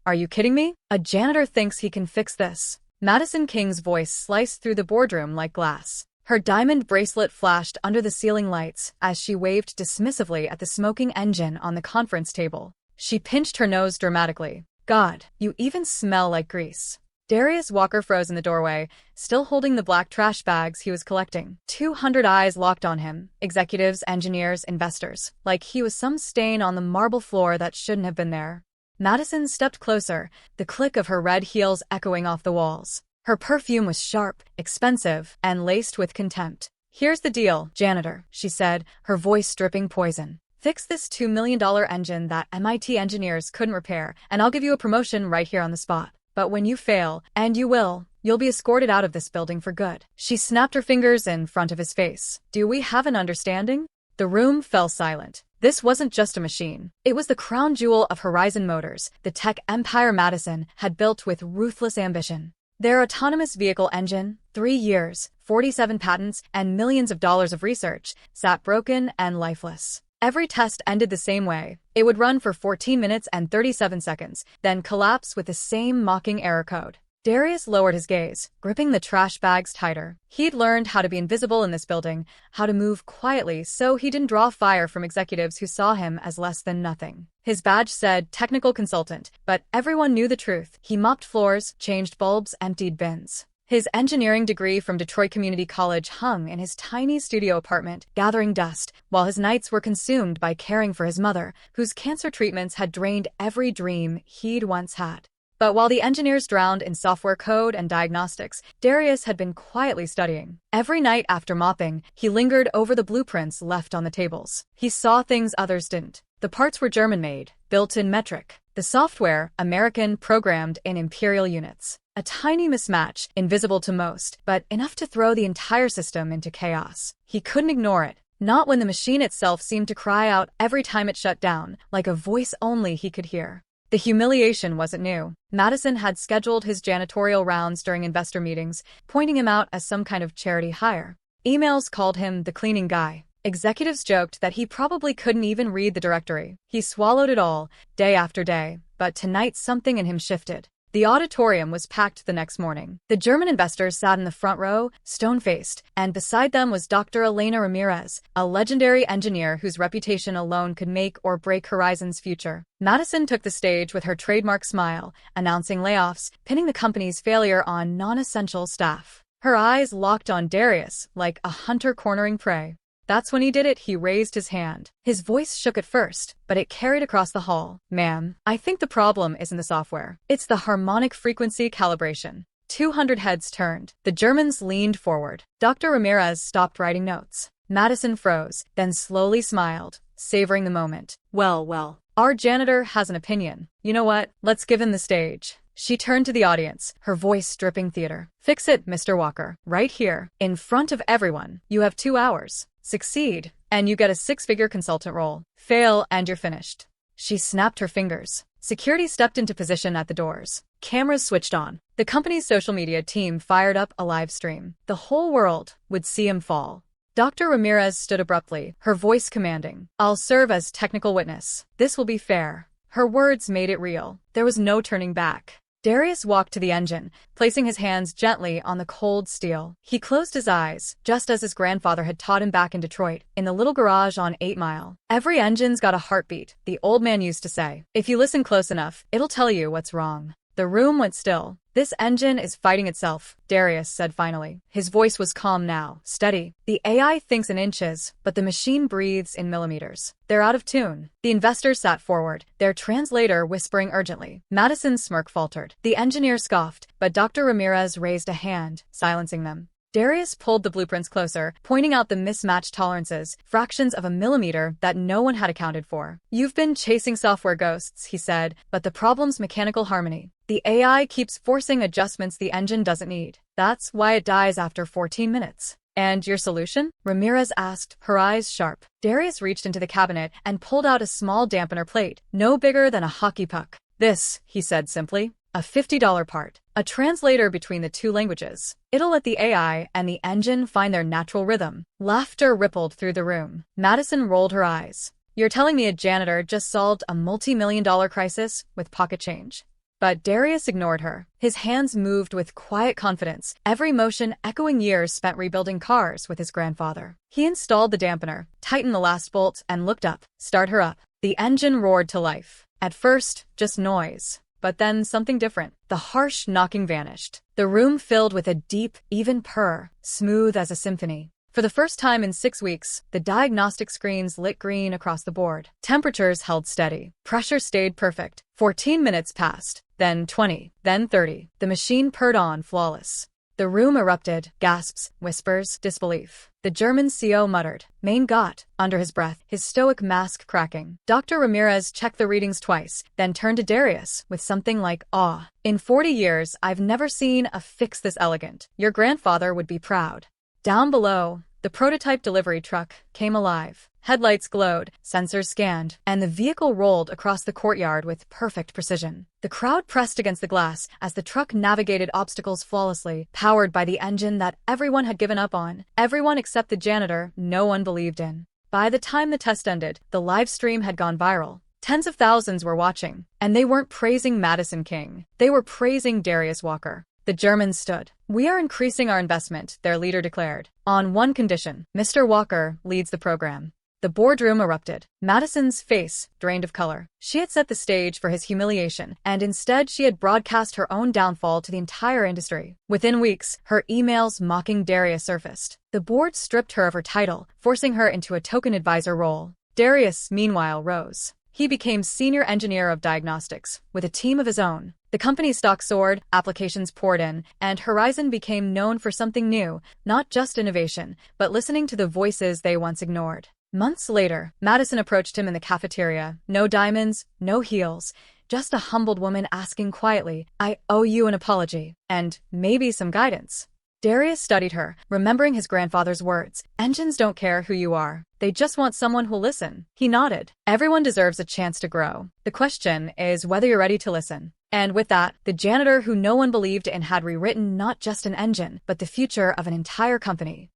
Are you kidding me? A janitor thinks he can fix this. Madison King's voice sliced through the boardroom like glass. Her diamond bracelet flashed under the ceiling lights as she waved dismissively at the smoking engine on the conference table. She pinched her nose dramatically. God, you even smell like grease. Darius Walker froze in the doorway, still holding the black trash bags he was collecting. 200 eyes locked on him, executives, engineers, investors, like he was some stain on the marble floor that shouldn't have been there. Madison stepped closer, the click of her red heels echoing off the walls. Her perfume was sharp, expensive, and laced with contempt. Here's the deal, janitor, she said, her voice dripping poison. Fix this $2 million engine that MIT engineers couldn't repair, and I'll give you a promotion right here on the spot. But when you fail, and you will, you'll be escorted out of this building for good. She snapped her fingers in front of his face. Do we have an understanding? The room fell silent. This wasn't just a machine. It was the crown jewel of Horizon Motors, the tech empire Madison had built with ruthless ambition. Their autonomous vehicle engine, 3 years, 47 patents, and millions of dollars of research, sat broken and lifeless. Every test ended the same way. It would run for 14 minutes and 37 seconds, then collapse with the same mocking error code. Darius lowered his gaze, gripping the trash bags tighter. He'd learned how to be invisible in this building, how to move quietly so he didn't draw fire from executives who saw him as less than nothing. His badge said technical consultant, but everyone knew the truth. He mopped floors, changed bulbs, emptied bins. His engineering degree from Detroit Community College hung in his tiny studio apartment, gathering dust, while his nights were consumed by caring for his mother, whose cancer treatments had drained every dream he'd once had. But while the engineers drowned in software code and diagnostics, Darius had been quietly studying. Every night after mopping, he lingered over the blueprints left on the tables. He saw things others didn't. The parts were German-made, built in metric. The software, American, programmed in imperial units. A tiny mismatch, invisible to most, but enough to throw the entire system into chaos. He couldn't ignore it. Not when the machine itself seemed to cry out every time it shut down, like a voice only he could hear. The humiliation wasn't new. Madison had scheduled his janitorial rounds during investor meetings, pointing him out as some kind of charity hire. Emails called him the cleaning guy. Executives joked that he probably couldn't even read the directory. He swallowed it all, day after day, but tonight something in him shifted. The auditorium was packed the next morning. The German investors sat in the front row, stone-faced, and beside them was Dr. Elena Ramirez, a legendary engineer whose reputation alone could make or break Horizon's future. Madison took the stage with her trademark smile, announcing layoffs, pinning the company's failure on non-essential staff. Her eyes locked on Darius, like a hunter cornering prey. That's when he did it. He raised his hand. His voice shook at first, but it carried across the hall. Ma'am, I think the problem isn't the software. It's the harmonic frequency calibration. 200 heads turned. The Germans leaned forward. Dr. Ramirez stopped writing notes. Madison froze, then slowly smiled, savoring the moment. Well, our janitor has an opinion. You know what? Let's give him the stage. She turned to the audience, her voice dripping theater. Fix it, Mr. Walker. Right here, in front of everyone. You have 2 hours. Succeed, and you get a 6-figure consultant role. Fail, and you're finished. She snapped her fingers. Security stepped into position at the doors. Cameras switched on. The company's social media team fired up a live stream. The whole world would see him fall. Dr. Ramirez stood abruptly, her voice commanding. I'll serve as technical witness. This will be fair. Her words made it real. There was no turning back. Darius walked to the engine, placing his hands gently on the cold steel. He closed his eyes, just as his grandfather had taught him back in Detroit, in the little garage on 8 Mile. Every engine's got a heartbeat, the old man used to say. If you listen close enough, it'll tell you what's wrong. The room went still. This engine is fighting itself, Darius said finally. His voice was calm now, steady. The AI thinks in inches, but the machine breathes in millimeters. They're out of tune. The investors sat forward, their translator whispering urgently. Madison's smirk faltered. The engineer scoffed, but Dr. Ramirez raised a hand, silencing them. Darius pulled the blueprints closer, pointing out the mismatched tolerances, fractions of a millimeter that no one had accounted for. You've been chasing software ghosts, he said, but the problem's mechanical harmony. The AI keeps forcing adjustments the engine doesn't need. That's why it dies after 14 minutes. And your solution? Ramirez asked, her eyes sharp. Darius reached into the cabinet and pulled out a small dampener plate, no bigger than a hockey puck. This, he said simply, a $50 part. A translator between the 2 languages. It'll let the AI and the engine find their natural rhythm. Laughter rippled through the room. Madison rolled her eyes. You're telling me a janitor just solved a multi-million-dollar crisis with pocket change? But Darius ignored her. His hands moved with quiet confidence, every motion echoing years spent rebuilding cars with his grandfather. He installed the dampener, tightened the last bolt, and looked up. Start her up. The engine roared to life. At first, just noise. But then something different. The harsh knocking vanished. The room filled with a deep, even purr, smooth as a symphony. For the first time in 6 weeks, the diagnostic screens lit green across the board. Temperatures held steady. Pressure stayed perfect. 14 minutes passed, then 20, then 30. The machine purred on, flawless. The room erupted, gasps, whispers, disbelief. The German CO muttered, "Mein Gott," under his breath, his stoic mask cracking. Dr. Ramirez checked the readings twice, then turned to Darius with something like awe. "In 40 years, I've never seen a fix this elegant. Your grandfather would be proud." Down below, the prototype delivery truck came alive. Headlights glowed, sensors scanned, and the vehicle rolled across the courtyard with perfect precision. The crowd pressed against the glass as the truck navigated obstacles flawlessly, powered by the engine that everyone had given up on. Everyone except the janitor no one believed in. By the time the test ended, the live stream had gone viral. Tens of thousands were watching, and they weren't praising Madison King. They were praising Darius Walker. The Germans stood. "We are increasing our investment," their leader declared. "On one condition. Mr. Walker leads the program." The boardroom erupted. Madison's face drained of color. She had set the stage for his humiliation, and instead she had broadcast her own downfall to the entire industry. Within weeks, her emails mocking Darius surfaced. The board stripped her of her title, forcing her into a token advisor role. Darius, meanwhile, rose. He became senior engineer of diagnostics, with a team of his own. The company's stock soared, applications poured in, and Horizon became known for something new, not just innovation, but listening to the voices they once ignored. Months later, Madison approached him in the cafeteria. No diamonds, no heels, just a humbled woman asking quietly, "I owe you an apology, and maybe some guidance." Darius studied her, remembering his grandfather's words. "Engines don't care who you are. They just want someone who'll listen." He nodded. "Everyone deserves a chance to grow. The question is whether you're ready to listen." And with that, the janitor who no one believed in had rewritten not just an engine, but the future of an entire company.